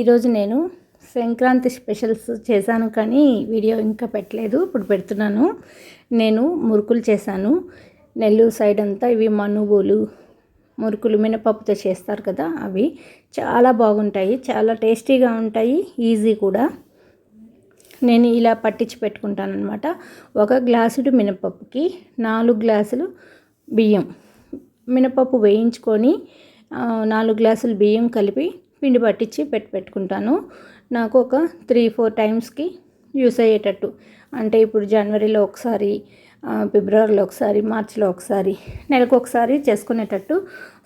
ఈరోజు నేను సంక్రాంతి స్పెషల్స్ చేశాను, కానీ వీడియో ఇంకా పెట్టలేదు. ఇప్పుడు పెడుతున్నాను. నేను మురుకులు చేశాను. నెల్లూరు సైడ్ అంతా ఇవి మనుబోలు మురుకులు మినపప్పుతో చేస్తారు కదా, అవి చాలా బాగుంటాయి, చాలా టేస్టీగా ఉంటాయి, ఈజీ కూడా. నేను ఇలా పట్టించి పెట్టుకుంటాను అనమాట. 1 గ్లాసుడు మినపప్పుకి 4 గ్లాసులు బియ్యం. మినపప్పు వేయించుకొని 4 గ్లాసులు బియ్యం కలిపి పిండి పట్టించి పెట్టుకుంటాను. నాకు ఒక 3-4 టైమ్స్కి యూస్ అయ్యేటట్టు. అంటే ఇప్పుడు జనవరిలో ఒకసారి, ఫిబ్రవరిలో ఒకసారి, మార్చిలో ఒకసారి, నెలకు ఒకసారి చేసుకునేటట్టు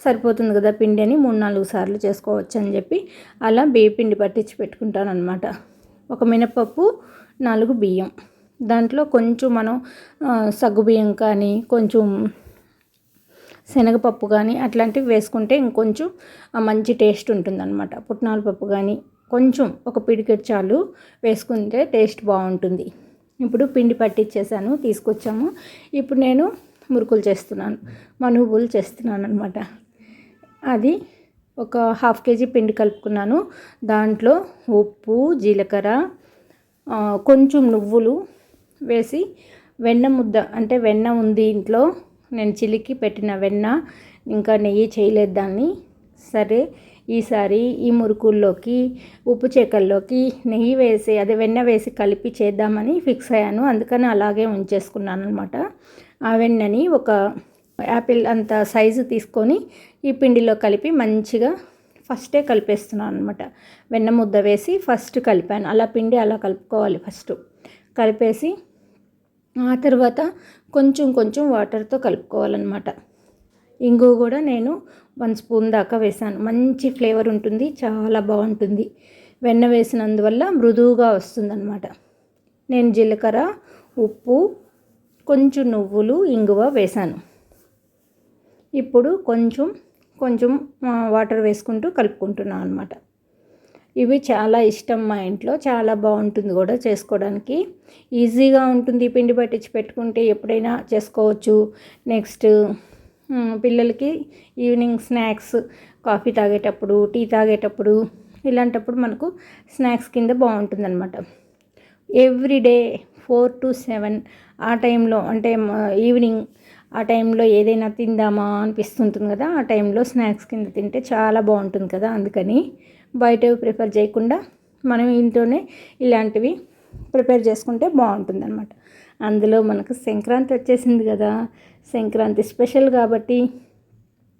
సరిపోతుంది కదా పిండి అని 3-4 సార్లు చేసుకోవచ్చు అని చెప్పి అలా బియ్య పిండి పట్టించి పెట్టుకుంటాను అనమాట. 1 మినపప్పు, 4 బియ్యం. దాంట్లో కొంచెం మనం సగ్గుబియ్యం కానీ, కొంచెం శనగపప్పు కానీ అట్లాంటివి వేసుకుంటే ఇంకొంచెం మంచి టేస్ట్ ఉంటుందన్నమాట. పుట్నాల పప్పు కానీ కొంచెం ఒక పిడికెట్ చాలు వేసుకుంటే టేస్ట్ బాగుంటుంది. ఇప్పుడు పిండి పట్టించేసాను, తీసుకొచ్చాము. ఇప్పుడు నేను మురుకులు చేస్తున్నాను, మనుబులు చేస్తున్నాను అనమాట. అది ఒక 1/2 కేజీ పిండి కలుపుకున్నాను. దాంట్లో ఉప్పు, జీలకర్ర, కొంచెం నువ్వులు వేసి వెన్న ముద్ద, అంటే వెన్న ఉంది ఇంట్లో, నేను చిలికి పెట్టిన వెన్న, ఇంకా నెయ్యి చేయలేదు దాన్ని. సరే ఈసారి ఈ మురుకుల్లోకి ఉప్పు చెక్కల్లోకి నెయ్యి వేసి, అదే వెన్న వేసి కలిపి చేద్దామని ఫిక్స్ అయ్యాను. అందుకని అలాగే ఉంచేసుకున్నాను అనమాట. ఆ వెన్నని ఒక యాపిల్ అంత సైజు తీసుకొని ఈ పిండిలో కలిపి మంచిగా ఫస్టే కలిపేస్తున్నాను అనమాట. వెన్న ముద్ద వేసి ఫస్ట్ కలిపాను. అలా పిండి అలా కలుపుకోవాలి. ఫస్ట్ కలిపేసి ఆ తర్వాత కొంచెం కొంచెం వాటర్తో కలుపుకోవాలన్నమాట. ఇంగువ కూడా నేను 1 స్పూన్ దాకా వేసాను. మంచి ఫ్లేవర్ ఉంటుంది, చాలా బాగుంటుంది. వెన్న వేసినందువల్ల మృదువుగా వస్తుందన్నమాట. నేను జీలకర్ర, ఉప్పు, కొంచెం నువ్వులు, ఇంగువ వేసాను. ఇప్పుడు కొంచెం కొంచెం వాటర్ వేసుకుంటూ కలుపుకుంటున్నాను అనమాట. ఇవి చాలా ఇష్టం మా ఇంట్లో, చాలా బాగుంటుంది కూడా చేసుకోవడానికి. ఈజీగా ఉంటుంది, పిండి పట్టించి పెట్టుకుంటే ఎప్పుడైనా చేసుకోవచ్చు. నెక్స్ట్ పిల్లలకి ఈవినింగ్ స్నాక్స్, కాఫీ తాగేటప్పుడు, టీ తాగేటప్పుడు, ఇలాంటప్పుడు మనకు స్నాక్స్ కింద బాగుంటుంది అనమాట. ఎవ్రీడే 4 to 7 ఆ టైంలో, అంటే ఈవినింగ్ ఆ టైంలో ఏదైనా తిందామా అనిపిస్తుంటుంది కదా, ఆ టైంలో స్నాక్స్ కింద తింటే చాలా బాగుంటుంది కదా. అందుకని బయటవి ప్రిఫర్ చేయకుండా మనం ఇంట్లోనే ఇలాంటివి ప్రిపేర్ చేసుకుంటే బాగుంటుంది అనమాట. అందులో మనకు సంక్రాంతి వచ్చేసింది కదా, సంక్రాంతి స్పెషల్ కాబట్టి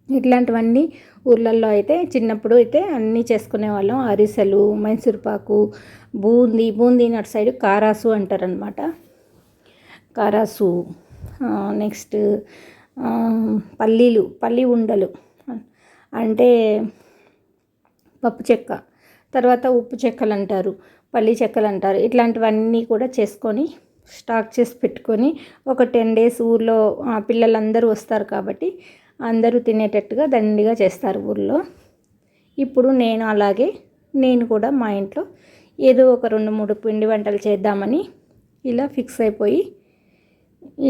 ఇట్లాంటివన్నీ ఊర్లలో అయితే చిన్నప్పుడు అయితే అన్నీ చేసుకునే వాళ్ళం. అరిసెలు, మైసూర్పాకు, బూందీ నటు సైడ్ కారాసు అంటారనమాట. కారాసు, నెక్స్ట్ పల్లి ఉండలు, అంటే పప్పు చెక్క, తర్వాత ఉప్పు చెక్కలు అంటారు, పల్లి చెక్కలు అంటారు. ఇట్లాంటివన్నీ కూడా చేసుకొని స్టాక్ చేసి పెట్టుకొని ఒక 10 days ఊర్లో పిల్లలందరూ వస్తారు కాబట్టి అందరూ తినేటట్టుగా దండిగా చేస్తారు ఊర్లో. ఇప్పుడు నేను కూడా మా ఇంట్లో ఏదో ఒక 2-3 పిండి వంటలు చేద్దామని ఇలా ఫిక్స్ అయిపోయి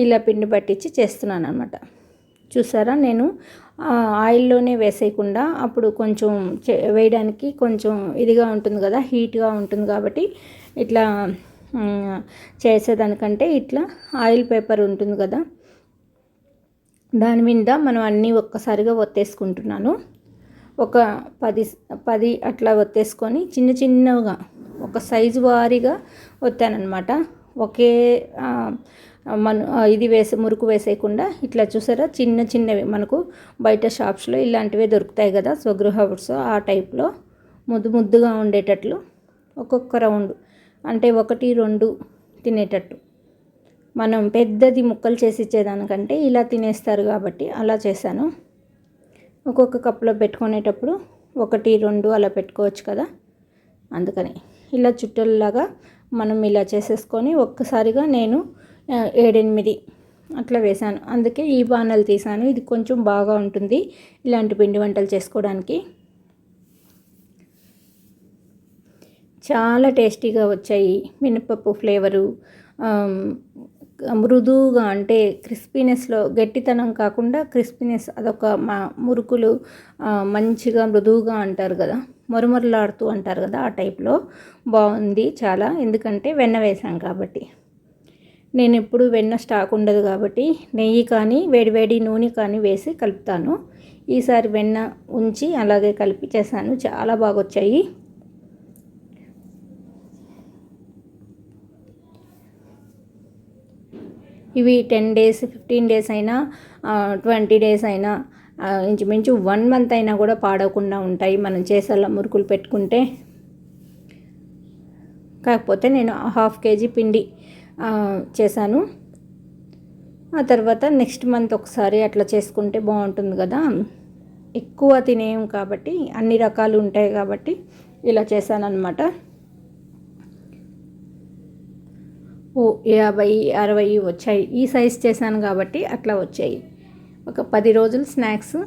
ఇలా పిండి పట్టించి చేస్తున్నాను అనమాట. చూసారా, నేను ఆయిల్లోనే వేసేయకుండా, అప్పుడు కొంచెం వేయడానికి కొంచెం ఇదిగా ఉంటుంది కదా, హీట్గా ఉంటుంది కాబట్టి ఇట్లా చేసేదానికంటే ఇట్లా ఆయిల్ పేపర్ ఉంటుంది కదా, దాని మీద మనం అన్నీ ఒక్కసారిగా ఒత్తేసుకుంటున్నాను. ఒక 10 అట్లా ఒత్తేసుకొని చిన్నగా ఒక సైజు వారీగా ఒత్తానమాట. ఒకే మురుకు వేసేయకుండా ఇట్లా చూసారా, చిన్నవి మనకు బయట షాప్స్లో ఇలాంటివే దొరుకుతాయి కదా, స్వగృహ హౌస్, ఆ టైప్లో ముద్దుగా ఉండేటట్లు ఒక్కొక్క రౌండ్, అంటే 1-2 తినేటట్టు. మనం పెద్దది ముక్కలు చేసి ఇచ్చేదానికంటే ఇలా తినేస్తారు కాబట్టి అలా చేశాను. ఒక్కొక్క కప్లో పెట్టుకునేటప్పుడు 1-2 అలా పెట్టుకోవచ్చు కదా, అందుకని ఇలా చుట్టల్లాగా మనం ఇలా చేసేసుకొని ఒక్కసారిగా నేను 7-8 అట్లా వేసాను. అందుకే ఈ బాణలు తీసాను. ఇది కొంచెం బాగా ఉంటుంది ఇలాంటి పిండి వంటలు చేసుకోవడానికి. చాలా టేస్టీగా వచ్చాయి. మినపప్పు ఫ్లేవరు మృదువుగా, అంటే క్రిస్పీనెస్లో గట్టితనం కాకుండా క్రిస్పీనెస్, అదొక మురుకులు మంచిగా మృదువుగా అంటారు కదా, మొరమొరలాడుతూ అంటారు కదా, ఆ టైప్లో బాగుంది చాలా. ఎందుకంటే వెన్న వేసాం కాబట్టి. నేను ఎప్పుడు వెన్న స్టాక్ ఉండదు కాబట్టి నెయ్యి కానీ వేడివేడి నూనె కానీ వేసి కలుపుతాను. ఈసారి వెన్న ఉంచి అలాగే కలిపి చేశాను, చాలా బాగా వచ్చాయి. ఇవి 10 డేస్ 15 డేస్ అయినా 20 డేస్ అయినా ఇంచుమించు 1 మంత్ అయినా కూడా పాడవకుండా ఉంటాయి మనం చేసేలా మురుకులు పెట్టుకుంటే. కాకపోతే నేను 1/2 kg పిండి చేశాను. ఆ తర్వాత నెక్స్ట్ మంత్ ఒకసారి అట్లా చేసుకుంటే బాగుంటుంది కదా. ఎక్కువ తినేయం కాబట్టి అన్ని రకాలు ఉంటాయి కాబట్టి ఇలా చేశాను అన్నమాట. 50-60 వచ్చాయి. ఈ సైజ్ చేశాను కాబట్టి అట్లా వచ్చాయి. ఒక 10 రోజులు స్నాక్స్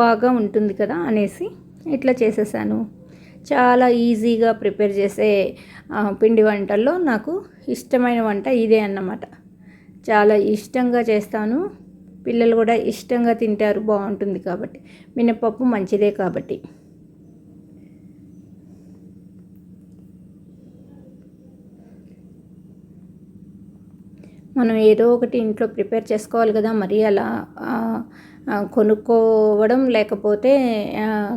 బాగా ఉంటుంది కదా అనేసి ఇట్లా చేసేసాను. చాలా ఈజీగా ప్రిపేర్ చేసే పిండి వంటల్లో నాకు ఇష్టమైన వంట ఇదే అన్నమాట. చాలా ఇష్టంగా చేస్తాను, పిల్లలు కూడా ఇష్టంగా తింటారు, బాగుంటుంది కాబట్టి. మినపప్పు మంచిదే కాబట్టి. మనం ఏదో ఒకటి ఇంట్లో ప్రిపేర్ చేసుకోవాలి కదా, మరి అలా కొనుక్కోవడం లేకపోతే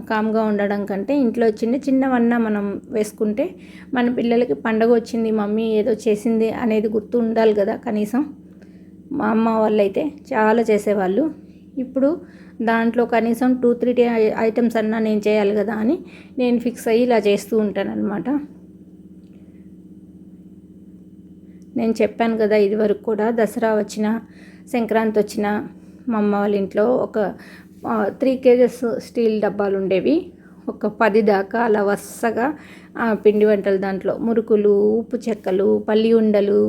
కామ్గా ఉండడం కంటే ఇంట్లో చిన్న చిన్నవన్నా మనం వేసుకుంటే మన పిల్లలకి పండగ వచ్చింది మమ్మీ ఏదో చేసింది అనేది గుర్తు ఉండాలి కదా కనీసం. మా అమ్మ వాళ్ళైతే చాలా చేసేవాళ్ళు. ఇప్పుడు దాంట్లో కనీసం 2-3 ఐటమ్స్ అన్నా నేను చేయాలి కదా అని నేను ఫిక్స్ అయ్యి ఇలా చేస్తూ ఉంటాను అన్నమాట. నేను చెప్పాను కదా ఇదివరకు కూడా, దసరా వచ్చిన సంక్రాంతి వచ్చిన మా అమ్మ వాళ్ళ ఇంట్లో ఒక 3 kgs స్టీల్ డబ్బాలు ఉండేవి. ఒక 10 దాకా అలా వరుసగా పిండి వంటలు, దాంట్లో మురుకులు, ఉప్పు చెక్కలు, పల్లి ఉండలు,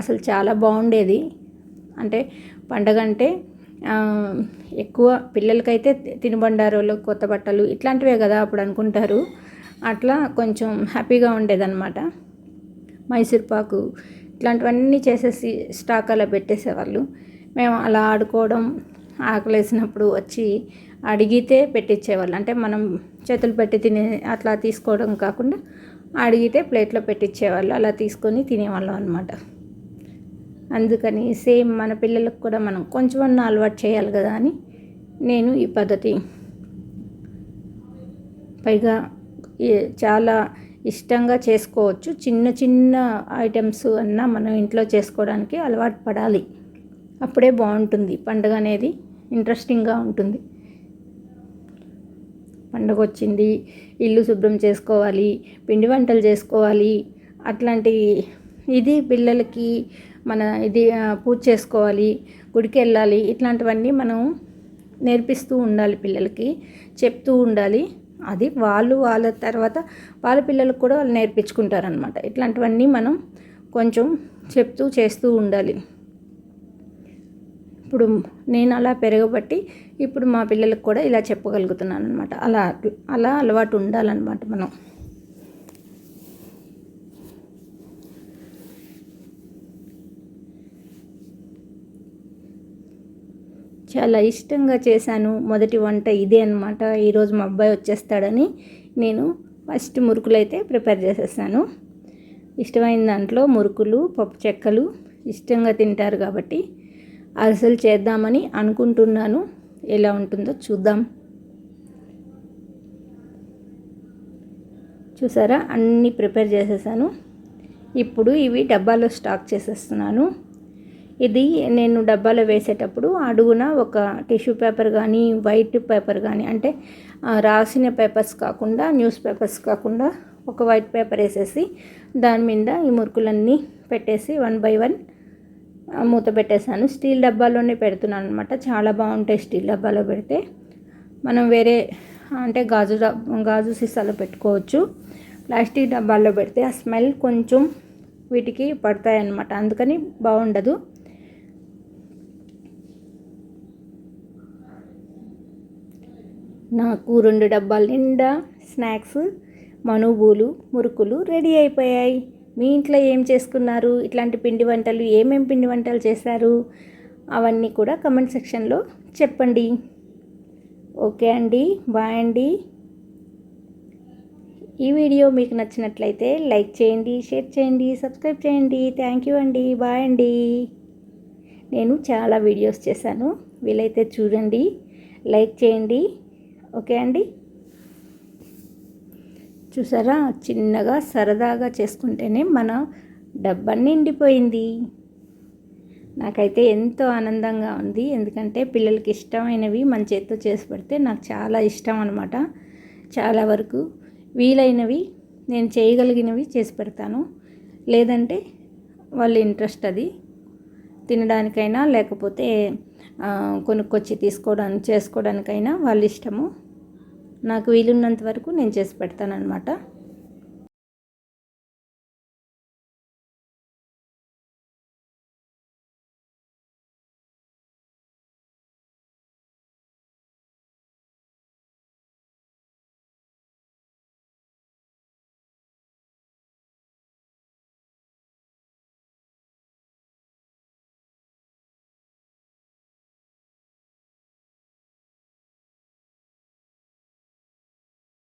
అసలు చాలా బాగుండేది. అంటే పండగ అంటే ఎక్కువ పిల్లలకైతే తినుబండారాలు, కొత్త బట్టలు ఇట్లాంటివే కదా అప్పుడు అనుకుంటారు. అట్లా కొంచెం హ్యాపీగా ఉండేదన్నమాట. మైసూర్పాకు ఇట్లాంటివన్నీ చేసేసి స్టాక్ అలా పెట్టేసేవాళ్ళు. మేము అలా ఆడుకోవడం, ఆకలేసినప్పుడు వచ్చి అడిగితే పెట్టించేవాళ్ళు. అంటే మనం చేతులు పెట్టి తినే అట్లా తీసుకోవడం కాకుండా అడిగితే ప్లేట్లో పెట్టించేవాళ్ళు, అలా తీసుకొని తినేవాళ్ళం అనమాట. అందుకని సేమ్ మన పిల్లలకు కూడా మనం కొంచెమన్నా అలవాటు చేయాలి కదా అని నేను ఈ పద్ధతి. పైగా చాలా ఇష్టంగా చేసుకోవచ్చు. చిన్న చిన్న ఐటమ్స్ అన్నా మనం ఇంట్లో చేసుకోవడానికి అలవాటు పడాలి, అప్పుడే బాగుంటుంది. పండుగ అనేది ఇంట్రెస్టింగ్గా ఉంటుంది. పండుగ వచ్చింది, ఇల్లు శుభ్రం చేసుకోవాలి, పిండి వంటలు చేసుకోవాలి, అట్లాంటి ఇది పిల్లలకి మన ఇది పూజ చేసుకోవాలి, గుడికి వెళ్ళాలి, ఇట్లాంటివన్నీ మనం నేర్పిస్తూ ఉండాలి, పిల్లలకి చెప్తూ ఉండాలి. అది వాళ్ళ తర్వాత వాళ్ళ పిల్లలకు కూడా వాళ్ళు నేర్పించుకుంటారనమాట. ఇట్లాంటివన్నీ మనం కొంచెం చెప్తూ చేస్తూ ఉండాలి. ఇప్పుడు నేను అలా పెరగబట్టి ఇప్పుడు మా పిల్లలకు కూడా ఇలా చెప్పగలుగుతున్నాను అనమాట. అలా అలవాటు ఉండాలన్నమాట మనం. చాలా ఇష్టంగా చేశాను. మొదటి వంట ఇదే అనమాట. ఈరోజు మా అబ్బాయి వచ్చేస్తాడని నేను ఫస్ట్ మురుకులు అయితే ప్రిపేర్ చేసేసాను. ఇష్టమైన దాంట్లో మురుకులు, పప్పు చెక్కలు ఇష్టంగా తింటారు కాబట్టి అసలు చేద్దామని అనుకుంటున్నాను. ఎలా ఉంటుందో చూద్దాం. చూసారా, అన్నీ ప్రిపేర్ చేసేసాను. ఇప్పుడు ఇవి డబ్బాలో స్టాక్ చేసేస్తున్నాను. ఇది నేను డబ్బాలో వేసేటప్పుడు అడుగున ఒక టిష్యూ పేపర్ కానీ, వైట్ పేపర్ కానీ, అంటే రాసిన పేపర్స్ కాకుండా, న్యూస్ పేపర్స్ కాకుండా ఒక వైట్ పేపర్ వేసేసి దాని మీద ఈ మురుకులన్నీ పెట్టేసి 1 by 1 మూత పెట్టేశాను. స్టీల్ డబ్బాలోనే పెడుతున్నాను అనమాట. చాలా బాగుంటాయి స్టీల్ డబ్బాలో పెడితే. మనం వేరే అంటే గాజు సీసాలో పెట్టుకోవచ్చు. ప్లాస్టిక్ డబ్బాల్లో పెడితే ఆ స్మెల్ కొంచెం వీటికి పడతాయి అన్నమాట, అందుకని బాగుండదు. నాకు 2 డబ్బాల నిండా స్నాక్స్, మనుబూలు, మురుకులు రెడీ అయిపోయాయి. మీ ఇంట్లో ఏం చేసుకున్నారు? ఇట్లాంటి పిండి వంటలు ఏమేమి పిండి వంటలు చేశారు? అవన్నీ కూడా కమెంట్ సెక్షన్లో చెప్పండి. ఓకే అండి, బాయ్ అండి. ఈ వీడియో మీకు నచ్చినట్లయితే లైక్ చేయండి, షేర్ చేయండి, సబ్స్క్రైబ్ చేయండి. థ్యాంక్ యూ అండి. బాయ్ అండి. నేను చాలా వీడియోస్ చేశాను, వీలైతే చూడండి, లైక్ చేయండి. ఓకే అండి. చూసారా, చిన్నగా సరదాగా చేసుకుంటేనే మన డబ్బా నిండిపోయింది. నాకైతే ఎంతో ఆనందంగా ఉంది, ఎందుకంటే పిల్లలకి ఇష్టమైనవి మన చేతితో చేసి పెడితే నాకు చాలా ఇష్టం అనమాట. చాలా వరకు వీలైనవి నేను చేయగలిగినవి చేసి పెడతాను. లేదంటే వాళ్ళ ఇంట్రెస్ట్ అది తినడానికైనా లేకపోతే కొనుక్కొచ్చి చేసుకోవడానికైనా వాళ్ళ ఇష్టము. నాకు వీలున్నంత వరకు నేను చేసి పెడతాను అనమాట.